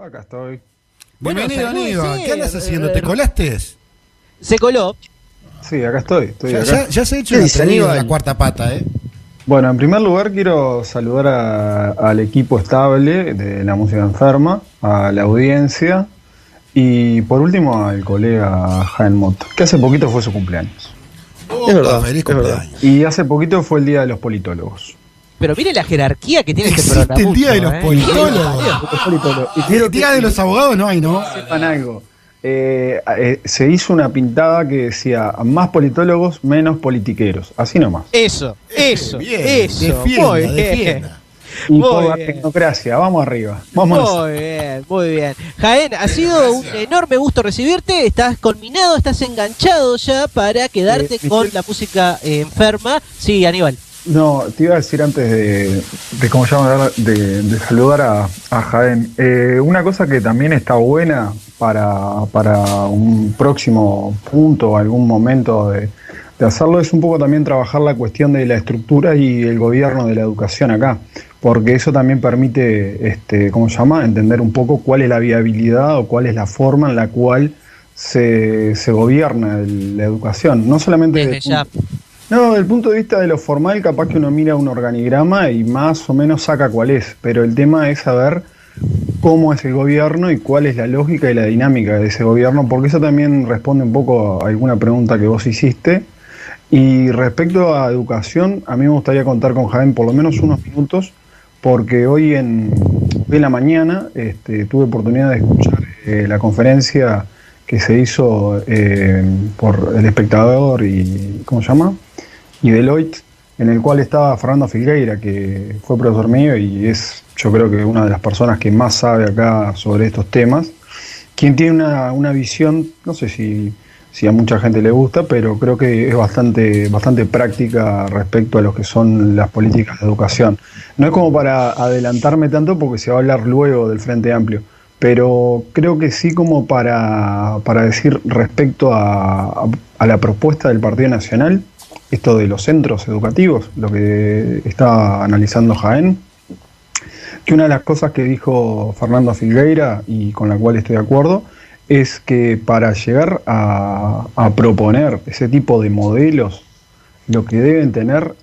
Acá estoy. Bueno, Bienvenido, Aníbal. sí, ¿Qué andas haciendo? ¿Te colaste? Se coló. Sí, acá estoy Ya, acá. ya se ha hecho ¿Qué una dice, atrevida Aníbal? la cuarta pata, ¿eh? Bueno, en primer lugar quiero saludar al equipo estable de La Música Enferma, a la audiencia y por último al colega Jaén Mota, que hace poquito fue su cumpleaños. Es verdad, Feliz es verdad. cumpleaños. Y hace poquito fue el Día de los Politólogos. Pero mire la jerarquía que tiene este Existe programa. el Día de los Politólogos. Los politólogos. Y quiero que Día de los abogados no hay, ¿no? sepan algo. Se hizo una pintada que decía más politólogos, menos politiqueros. Así nomás. Eso. Bien, Eso. defienda, Muy bien. defienda. Y Muy por la bien. tecnocracia, vamos arriba. Vámonos. Muy bien, muy bien. Jaén, ha sido un enorme gusto recibirte. Estás conminado, estás enganchado ya para quedarte con Michelle. la música enferma. Sí, Aníbal. No, te iba a decir antes de cómo se llama, de saludar a Jaén. Una cosa que también está buena para un próximo punto, algún momento de hacerlo, es un poco también trabajar la cuestión de la estructura y el gobierno de la educación acá. Porque eso también permite, ¿cómo se llama?, entender un poco cuál es la viabilidad o cuál es la forma en la cual se gobierna la educación. No solamente Desde ya. no, desde el punto de vista de lo formal, capaz que uno mira un organigrama y más o menos saca cuál es, pero el tema es saber cómo es el gobierno y cuál es la lógica y la dinámica de ese gobierno, porque eso también responde un poco a alguna pregunta que vos hiciste. Y respecto a educación, a mí me gustaría contar con Jaén por lo menos unos minutos, porque hoy en la mañana tuve oportunidad de escuchar la conferencia que se hizo por El Espectador y, ¿cómo se llama?, y Deloitte, en el cual estaba Fernando Filgueira, que fue profesor mío y es, yo creo que una de las personas que más sabe acá sobre estos temas, quien tiene una visión, no sé si a mucha gente le gusta, pero creo que es bastante práctica respecto a lo que son las políticas de educación. No es como para adelantarme tanto porque se va a hablar luego del Frente Amplio, pero creo que sí como para decir respecto a la propuesta del Partido Nacional, esto de los centros educativos, lo que está analizando Jaén, que una de las cosas que dijo Fernando Filgueira y con la cual estoy de acuerdo, es que para llegar a proponer ese tipo de modelos, lo que deben tener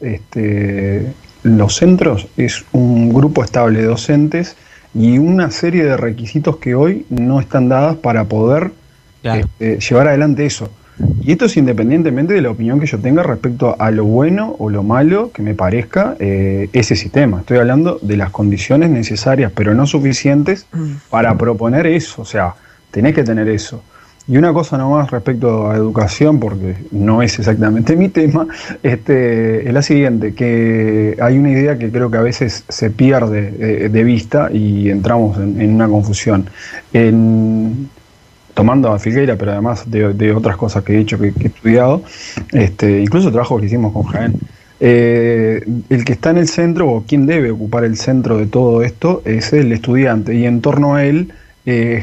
los centros es un grupo estable de docentes y una serie de requisitos que hoy no están dadas para poder Claro. llevar adelante eso. Y esto es independientemente de la opinión que yo tenga respecto a lo bueno o lo malo que me parezca ese sistema. Estoy hablando de las condiciones necesarias, pero no suficientes para proponer eso. O sea, tenés que tener eso. Y una cosa nomás respecto a educación, porque no es exactamente mi tema, es la siguiente, que hay una idea que creo que a veces se pierde de vista y entramos en una confusión. Tomando a Filgueira, pero además de otras cosas que he dicho, que he estudiado, incluso trabajos que hicimos con Jaén, el que está en el centro, o quien debe ocupar el centro de todo esto, es el estudiante, y en torno a él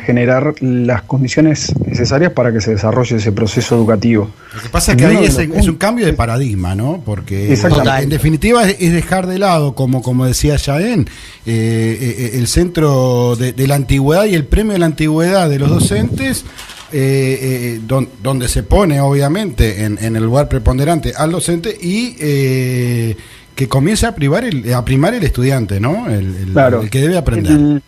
generar las condiciones necesarias para que se desarrolle ese proceso educativo. Lo que pasa es que ahí es un cambio de paradigma, ¿no? Porque Exactamente. en definitiva es dejar de lado, como decía Jaén, el centro de la antigüedad y el premio de la antigüedad de los docentes, donde se pone obviamente en el lugar preponderante al docente y que comience a primar el estudiante, ¿no? Claro. El que debe aprender.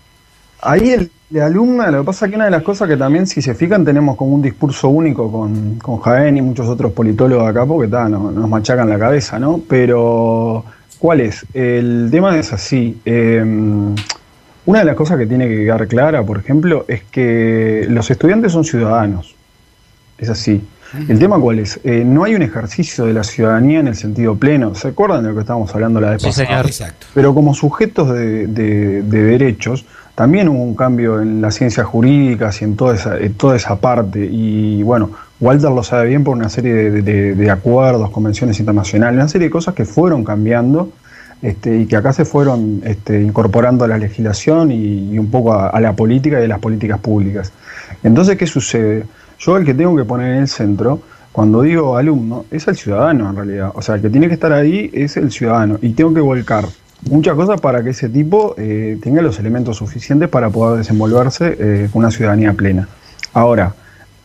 Ahí el de alumna, lo que pasa es que una de las cosas que también, si se fijan, tenemos como un discurso único con Jaén y muchos otros politólogos acá, porque nos machacan la cabeza, ¿no? Pero, ¿cuál es? El tema es así. Una de las cosas que tiene que quedar clara, por ejemplo, es que los estudiantes son ciudadanos. Es así. ¿El tema cuál es? No hay un ejercicio de la ciudadanía en el sentido pleno. ¿Se acuerdan de lo que estábamos hablando la vez Sí, pasada? señor. Exacto. Pero como sujetos de derechos, también hubo un cambio en las ciencias jurídicas y en toda esa parte. Y bueno, Walter lo sabe bien por una serie de acuerdos, convenciones internacionales, una serie de cosas que fueron cambiando y que acá se fueron incorporando a la legislación y un poco a la política y a las políticas públicas. Entonces, ¿qué sucede? Yo el que tengo que poner en el centro, cuando digo alumno, es el ciudadano en realidad. O sea, el que tiene que estar ahí es el ciudadano. Y tengo que volcar Muchas cosas para que ese tipo tenga los elementos suficientes para poder desenvolverse con una ciudadanía plena. Ahora,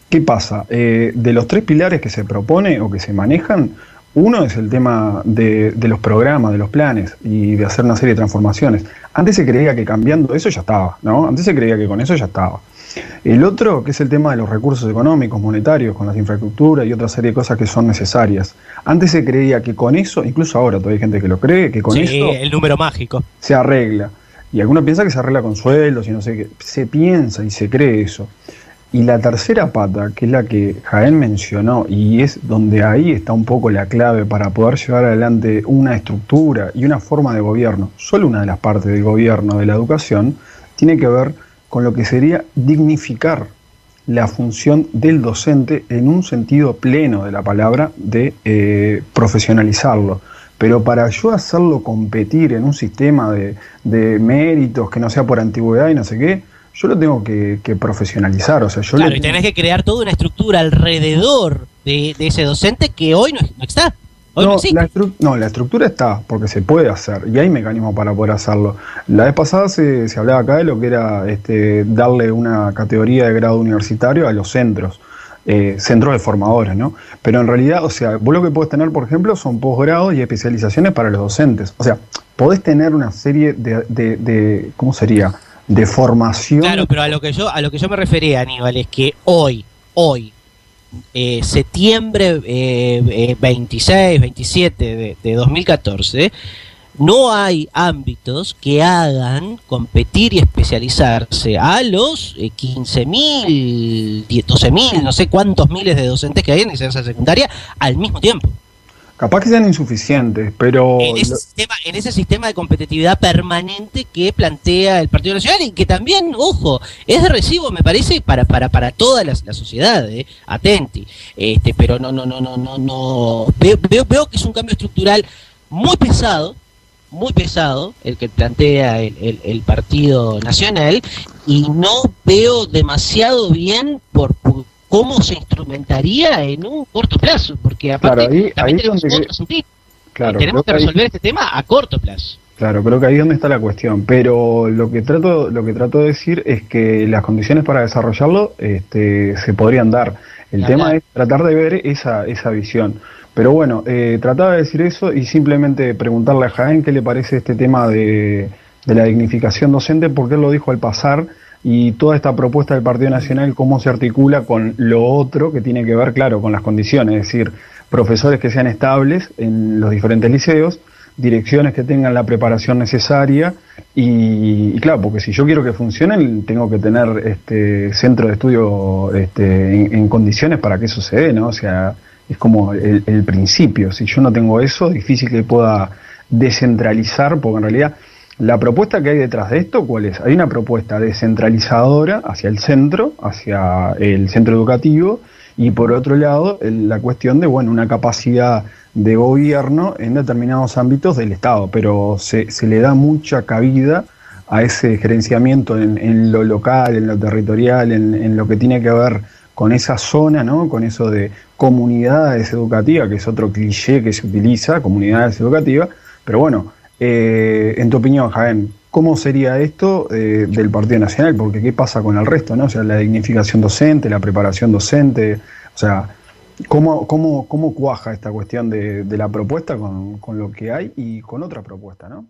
¿qué pasa? De los 3 pilares que se propone o que se manejan, uno es el tema de los programas, de los planes y de hacer una serie de transformaciones. Antes se creía que cambiando eso ya estaba, ¿no? Antes se creía que con eso ya estaba. El otro, que es el tema de los recursos económicos, monetarios, con las infraestructuras y otra serie de cosas que son necesarias. Antes se creía que con eso, incluso ahora todavía hay gente que lo cree, que con Sí, eso el número mágico. se arregla. Y algunos piensan que se arregla con sueldos y no sé qué. Se piensa y se cree eso. Y la tercera pata, que es la que Jaén mencionó, y es donde ahí está un poco la clave para poder llevar adelante una estructura y una forma de gobierno, solo una de las partes del gobierno de la educación, tiene que ver con lo que sería dignificar la función del docente en un sentido pleno de la palabra, de profesionalizarlo. Pero para yo hacerlo competir en un sistema de méritos que no sea por antigüedad y no sé qué, yo lo tengo que profesionalizar. O sea, yo Claro, y tenés que crear toda una estructura alrededor de ese docente que hoy no está. Hoy no existe. La estructura está, porque se puede hacer, y hay mecanismos para poder hacerlo. La vez pasada se hablaba acá de lo que era darle una categoría de grado universitario a los centros de formadores, ¿no? Pero en realidad, o sea, vos lo que podés tener, por ejemplo, son posgrados y especializaciones para los docentes. O sea, podés tener una serie de ¿cómo sería? De formación. Claro, pero a lo que yo me refería, Aníbal, es que hoy, septiembre 26, 27 de 2014, no hay ámbitos que hagan competir y especializarse a los 15.000, 12.000, no sé cuántos miles de docentes que hay en enseñanza secundaria al mismo tiempo. Capaz que sean insuficientes, pero En ese sistema de competitividad permanente que plantea el Partido Nacional y que también, ojo, es de recibo, me parece, para toda la sociedad, atenti. Pero no veo que es un cambio estructural muy pesado el que plantea el Partido Nacional, y no veo demasiado bien por cómo se instrumentaría en un corto plazo, porque aparte claro, también tenemos otro asunto. Claro, tenemos que resolver este tema a corto plazo. Claro, creo que ahí es donde está la cuestión. Pero lo que trato de decir es que las condiciones para desarrollarlo se podrían dar. El tema es tratar de ver esa visión. Pero bueno, trataba de decir eso y simplemente preguntarle a Jaén qué le parece este tema de la dignificación docente, porque él lo dijo al pasar, y toda esta propuesta del Partido Nacional, cómo se articula con lo otro que tiene que ver, claro, con las condiciones, es decir, profesores que sean estables en los diferentes liceos, direcciones que tengan la preparación necesaria y claro, porque si yo quiero que funcionen, tengo que tener centro de estudio en condiciones para que eso se dé, ¿no? O sea, es como el principio. Si yo no tengo eso, es difícil que pueda descentralizar, porque en realidad la propuesta que hay detrás de esto, ¿cuál es? Hay una propuesta descentralizadora hacia el centro educativo, y por otro lado, la cuestión de, bueno, una capacidad de gobierno en determinados ámbitos del Estado, pero se le da mucha cabida a ese gerenciamiento en lo local, en lo territorial, en lo que tiene que ver con esa zona, ¿no? Con eso de comunidades educativas, que es otro cliché que se utiliza, comunidades educativas, pero bueno, en tu opinión, Jaén, ¿cómo sería esto del Partido Nacional? Porque ¿qué pasa con el resto, no? O sea, la dignificación docente, la preparación docente, o sea, ¿cómo cuaja esta cuestión de la propuesta con lo que hay y con otra propuesta, ¿no?